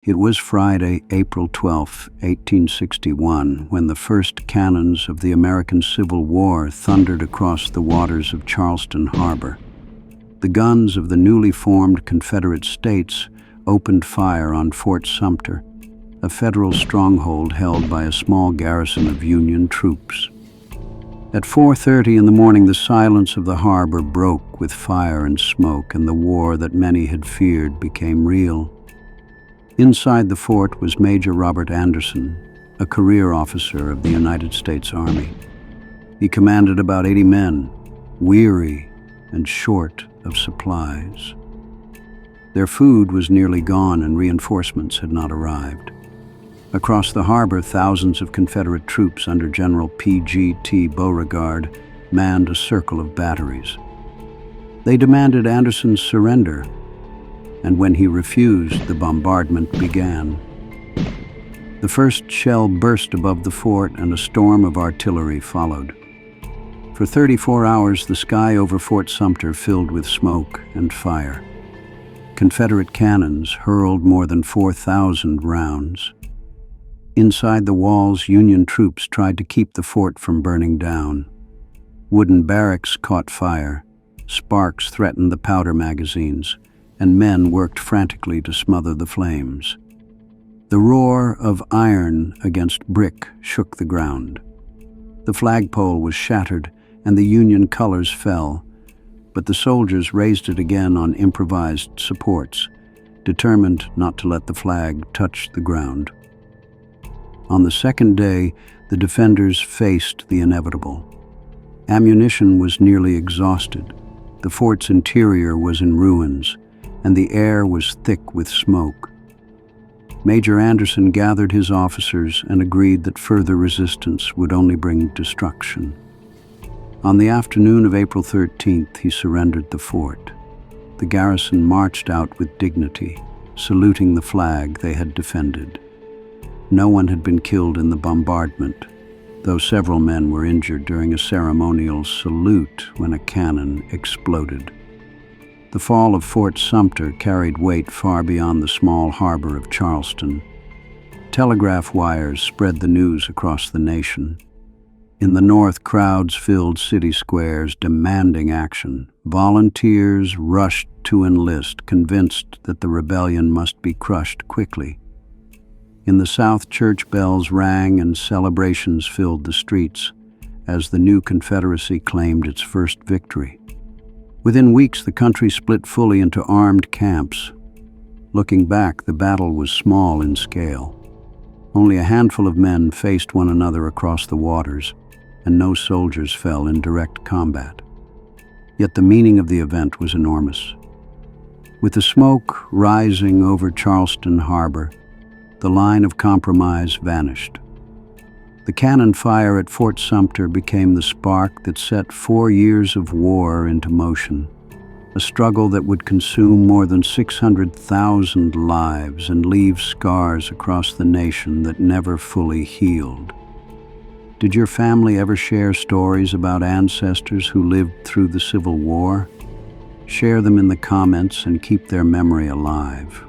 It was Friday, April 12, 1861, when the first cannons of the American Civil War thundered across the waters of Charleston Harbor. The guns of the newly formed Confederate States opened fire on Fort Sumter, a federal stronghold held by a small garrison of Union troops. At 4:30 in the morning, the silence of the harbor broke with fire and smoke, and the war that many had feared became real. Inside the fort was Major Robert Anderson, a career officer of the United States Army. He commanded about 80 men, weary and short of supplies. Their food was nearly gone and reinforcements had not arrived. Across the harbor, thousands of Confederate troops under General P.G.T. Beauregard manned a circle of batteries. They demanded Anderson's surrender, and when he refused, the bombardment began. The first shell burst above the fort and a storm of artillery followed. For 34 hours, the sky over Fort Sumter filled with smoke and fire. Confederate cannons hurled more than 4,000 rounds. Inside the walls, Union troops tried to keep the fort from burning down. Wooden barracks caught fire, sparks threatened the powder magazines, and men worked frantically to smother the flames. The roar of iron against brick shook the ground. The flagpole was shattered, and the Union colors fell, but the soldiers raised it again on improvised supports, determined not to let the flag touch the ground. On the second day, the defenders faced the inevitable. Ammunition was nearly exhausted, the fort's interior was in ruins, and the air was thick with smoke. Major Anderson gathered his officers and agreed that further resistance would only bring destruction. On the afternoon of April 13th, he surrendered the fort. The garrison marched out with dignity, saluting the flag they had defended. No one had been killed in the bombardment, though several men were injured during a ceremonial salute when a cannon exploded. The fall of Fort Sumter carried weight far beyond the small harbor of Charleston. Telegraph wires spread the news across the nation. In the north, crowds filled city squares demanding action. Volunteers rushed to enlist, convinced that the rebellion must be crushed quickly. In the south, church bells rang and celebrations filled the streets as the new Confederacy claimed its first victory. Within weeks, the country split fully into armed camps. Looking back, the battle was small in scale. Only a handful of men faced one another across the waters, and no soldiers fell in direct combat. Yet the meaning of the event was enormous. With the smoke rising over Charleston Harbor, the line of compromise vanished. The cannon fire at Fort Sumter became the spark that set 4 years of war into motion, a struggle that would consume more than 600,000 lives and leave scars across the nation that never fully healed. Did your family ever share stories about ancestors who lived through the Civil War? Share them in the comments and keep their memory alive.